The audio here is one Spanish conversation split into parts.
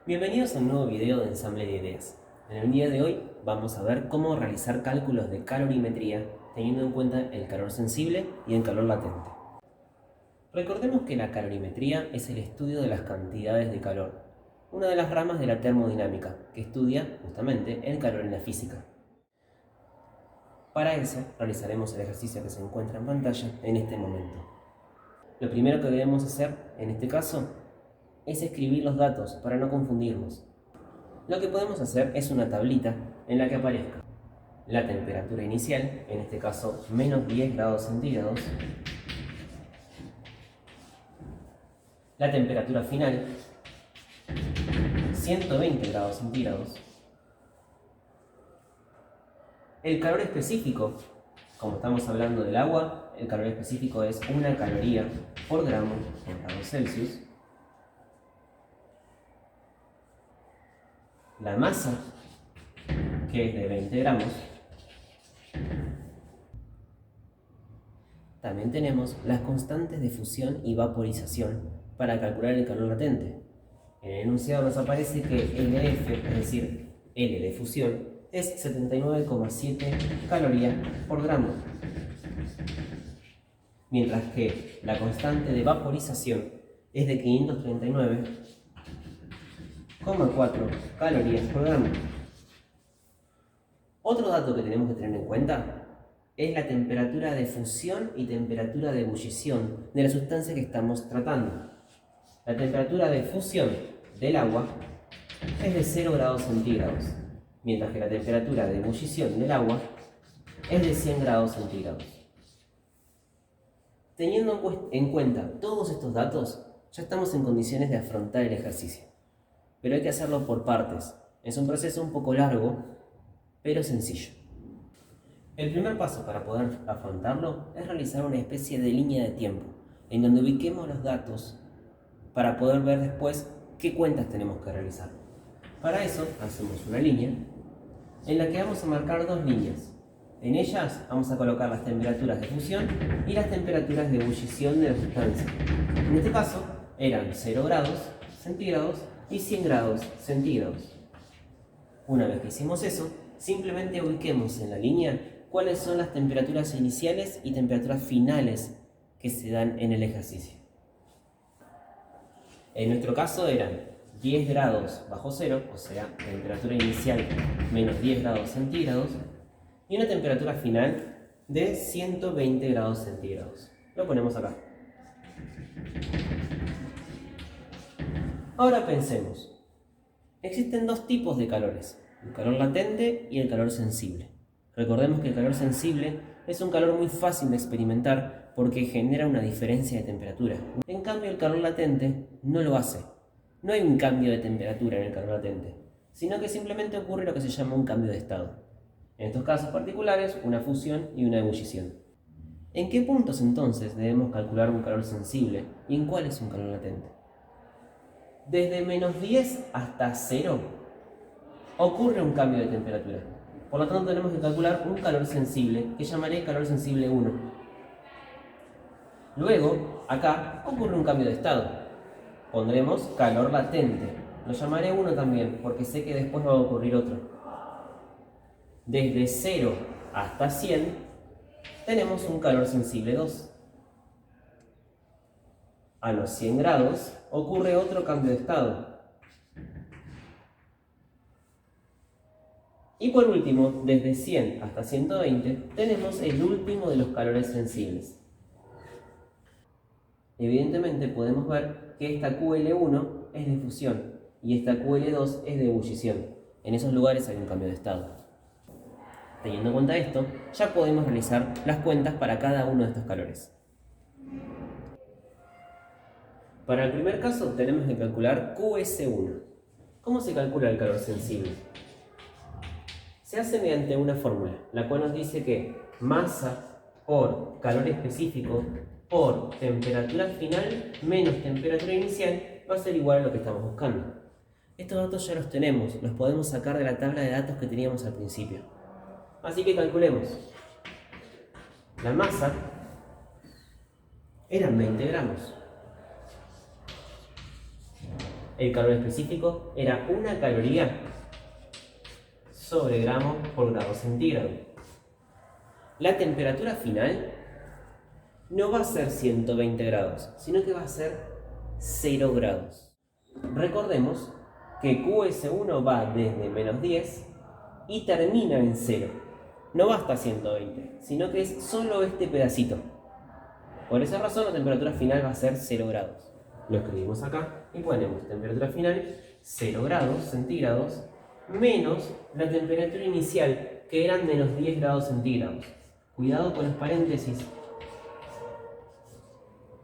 Bienvenidos a un nuevo video de ensamble de ideas. En el día de hoy vamos a ver cómo realizar cálculos de calorimetría teniendo en cuenta el calor sensible y el calor latente. Recordemos que la calorimetría es el estudio de las cantidades de calor, una de las ramas de la termodinámica que estudia justamente el calor en la física. Para eso realizaremos el ejercicio que se encuentra en pantalla en este momento. Lo primero que debemos hacer en este caso es escribir los datos para no confundirnos. Lo que podemos hacer es una tablita en la que aparezca la temperatura inicial, en este caso menos 10 grados centígrados, la temperatura final, 120 grados centígrados, el calor específico, como estamos hablando del agua, el calor específico es 1 caloría por gramo por grado Celsius, la masa, que es de 20 gramos. También tenemos las constantes de fusión y vaporización para calcular el calor latente. En el enunciado nos aparece que LF, es decir, L de fusión, es 79,7 calorías por gramo, mientras que la constante de vaporización es de 539,4 calorías por gramo. Otro dato que tenemos que tener en cuenta es la temperatura de fusión y temperatura de ebullición de la sustancia que estamos tratando. La temperatura de fusión del agua es de 0 grados centígrados, mientras que la temperatura de ebullición del agua es de 100 grados centígrados. Teniendo en cuenta todos estos datos, ya estamos en condiciones de afrontar el ejercicio. Pero hay que hacerlo por partes. Es un proceso un poco largo, pero sencillo. El primer paso para poder afrontarlo es realizar una especie de línea de tiempo, en donde ubiquemos los datos para poder ver después qué cuentas tenemos que realizar. Para eso hacemos una línea en la que vamos a marcar dos líneas. En ellas vamos a colocar las temperaturas de fusión y las temperaturas de ebullición de la sustancia. En este caso eran 0 grados centígrados y 100 grados centígrados. Una vez que hicimos eso, simplemente ubiquemos en la línea cuáles son las temperaturas iniciales y temperaturas finales que se dan en el ejercicio. En nuestro caso eran 10 grados bajo cero, o sea, temperatura inicial menos 10 grados centígrados, y una temperatura final de 120 grados centígrados. Lo ponemos acá. Ahora pensemos. Existen dos tipos de calores, el calor latente y el calor sensible. Recordemos que el calor sensible es un calor muy fácil de experimentar porque genera una diferencia de temperatura. En cambio, el calor latente no lo hace. No hay un cambio de temperatura en el calor latente, sino que simplemente ocurre lo que se llama un cambio de estado. En estos casos particulares, una fusión y una ebullición. ¿En qué puntos entonces debemos calcular un calor sensible y en cuál es un calor latente? Desde menos 10 hasta 0 ocurre un cambio de temperatura. Por lo tanto, tenemos que calcular un calor sensible, que llamaré calor sensible 1. Luego, acá ocurre un cambio de estado. Pondremos calor latente. Lo llamaré 1 también, porque sé que después va a ocurrir otro. Desde 0 hasta 100, tenemos un calor sensible 2. A los 100 grados ocurre otro cambio de estado. Y por último, desde 100 hasta 120, tenemos el último de los calores sensibles. Evidentemente podemos ver que esta QL1 es de fusión y esta QL2 es de ebullición. En esos lugares hay un cambio de estado. Teniendo en cuenta esto, ya podemos realizar las cuentas para cada uno de estos calores. Para el primer caso tenemos que calcular QS1. ¿Cómo se calcula el calor sensible? Se hace mediante una fórmula, la cual nos dice que masa por calor específico por temperatura final menos temperatura inicial va a ser igual a lo que estamos buscando. Estos datos ya los tenemos, los podemos sacar de la tabla de datos que teníamos al principio. Así que calculemos. La masa eran 20 gramos. El calor específico era 1 caloría sobre gramos por grado centígrado. La temperatura final no va a ser 120 grados, sino que va a ser 0 grados. Recordemos que QS1 va desde menos 10 y termina en 0. No va hasta 120, sino que es solo este pedacito. Por esa razón la temperatura final va a ser 0 grados. Lo escribimos acá y ponemos temperatura final 0 grados centígrados menos la temperatura inicial, que eran menos 10 grados centígrados. Cuidado con los paréntesis.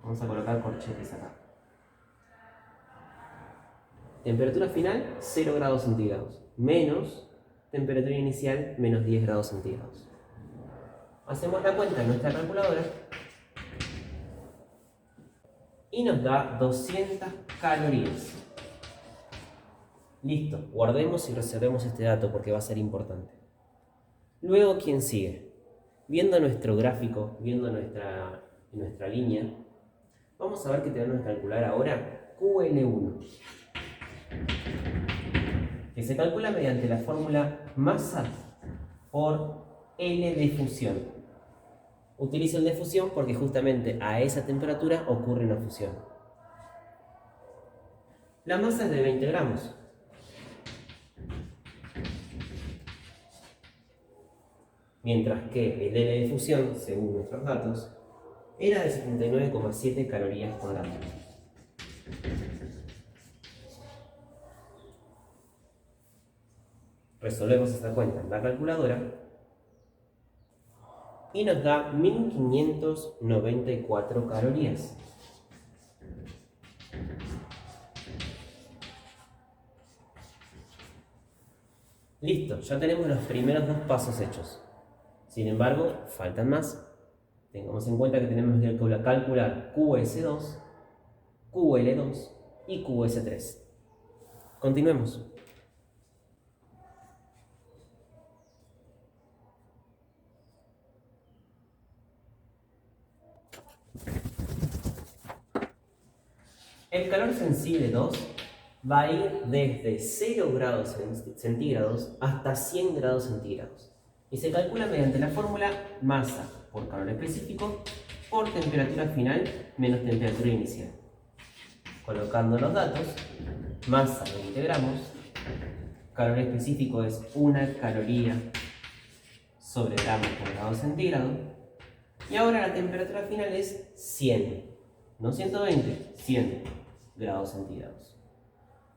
Vamos a colocar corchetes acá. Temperatura final 0 grados centígrados menos temperatura inicial menos 10 grados centígrados. Hacemos la cuenta en nuestra calculadora y nos da 200 calorías. Listo, guardemos y reservemos este dato porque va a ser importante. Luego, ¿quién sigue? Viendo nuestro gráfico, viendo nuestra línea, vamos a ver que tenemos que calcular ahora QL1, que se calcula mediante la fórmula masa por L de fusión. Utilizo el de fusión porque justamente a esa temperatura ocurre una fusión. La masa es de 20 gramos. Mientras que el L de fusión, según nuestros datos, era de 79,7 calorías por gramo. Resolvemos esta cuenta en la calculadora y nos da 1594 calorías. Listo, ya tenemos los primeros 2 pasos hechos. Sin embargo, faltan más. Tengamos en cuenta que tenemos que calcular QS2, QL2 y QS3. Continuemos. El calor sensible 2 va a ir desde 0 grados centígrados hasta 100 grados centígrados y se calcula mediante la fórmula masa por calor específico por temperatura final menos temperatura inicial. Colocando los datos, masa 20 gramos, calor específico es 1 caloría sobre gramos por grado centígrado y ahora la temperatura final es 100, no 120, 100 grados centígrados,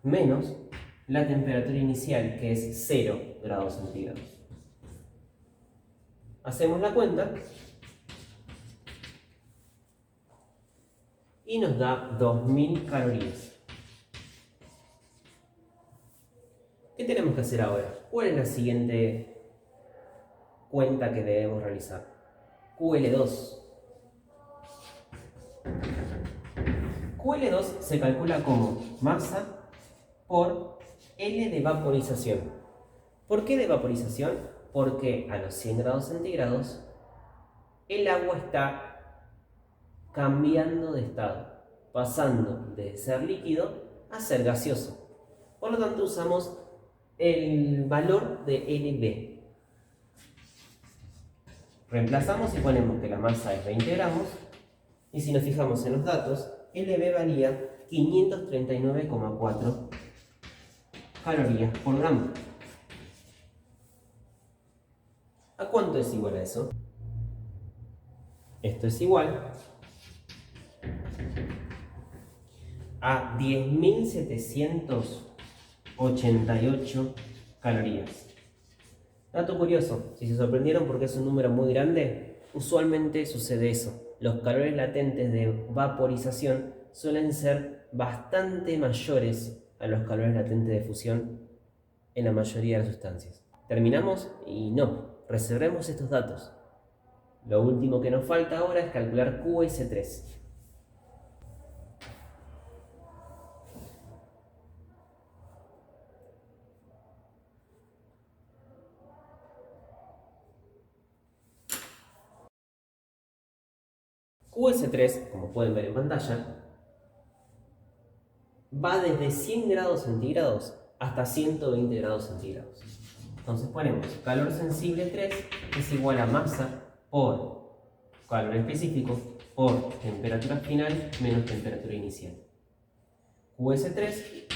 menos la temperatura inicial, que es 0 grados centígrados. Hacemos la cuenta y nos da 2000 calorías. ¿Qué tenemos que hacer ahora? ¿Cuál es la siguiente cuenta que debemos realizar? QL2. QL2 se calcula como masa por L de vaporización. ¿Por qué de vaporización? Porque a los 100 grados centígrados el agua está cambiando de estado, pasando de ser líquido a ser gaseoso. Por lo tanto usamos el valor de LB. Reemplazamos y ponemos que la masa es 20 gramos y si nos fijamos en los datos, LB valía 539,4 calorías por gramo. ¿A cuánto es igual a eso? Esto es igual a 10.788 calorías. Dato curioso, si se sorprendieron porque es un número muy grande, usualmente sucede eso. Los calores latentes de vaporización suelen ser bastante mayores a los calores latentes de fusión en la mayoría de las sustancias. ¿Terminamos? Y no, reservemos estos datos. Lo último que nos falta ahora es calcular QS3. QS3, como pueden ver en pantalla, va desde 100 grados centígrados hasta 120 grados centígrados. Entonces ponemos calor sensible 3 es igual a masa por calor específico por temperatura final menos temperatura inicial. QS3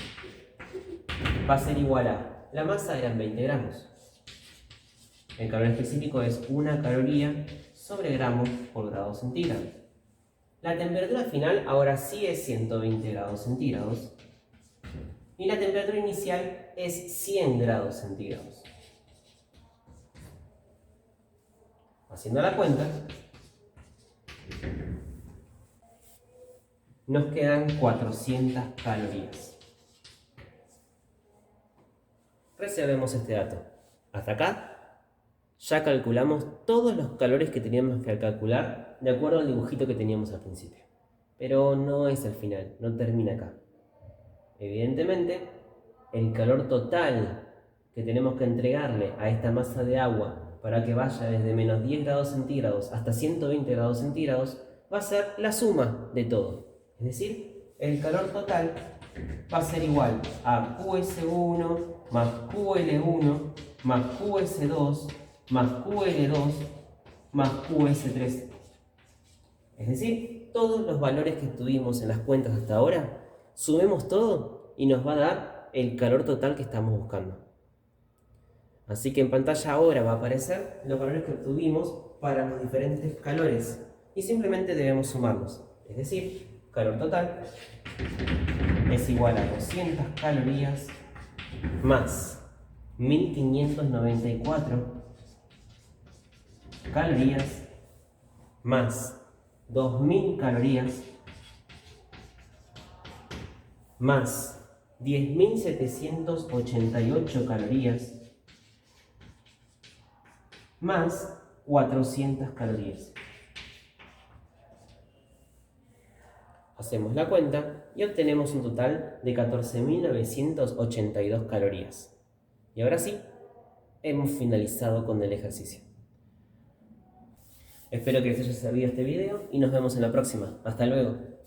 va a ser igual a, la masa eran 20 gramos. El calor específico es 1 caloría sobre gramos por grado centígrado. La temperatura final ahora sí es 120 grados centígrados. Y la temperatura inicial es 100 grados centígrados. Haciendo la cuenta, nos quedan 400 calorías. Reservemos este dato. Hasta acá ya calculamos todos los calores que teníamos que calcular de acuerdo al dibujito que teníamos al principio. Pero no es el final, no termina acá. Evidentemente, el calor total que tenemos que entregarle a esta masa de agua para que vaya desde menos 10 grados centígrados hasta 120 grados centígrados va a ser la suma de todo. Es decir, el calor total va a ser igual a QS1 más QL1 más QS2 más QL2 más QS3. Es decir, todos los valores que tuvimos en las cuentas hasta ahora, sumemos todo y nos va a dar el calor total que estamos buscando. Así que en pantalla ahora va a aparecer los valores que obtuvimos para los diferentes calores y simplemente debemos sumarlos. Es decir, calor total es igual a 200 calorías más 1594 calorías más 2000 calorías más 10.788 calorías más 400 calorías. Hacemos la cuenta y obtenemos un total de 14.982 calorías. Y ahora sí, hemos finalizado con el ejercicio. Espero que les haya servido este video y nos vemos en la próxima. Hasta luego.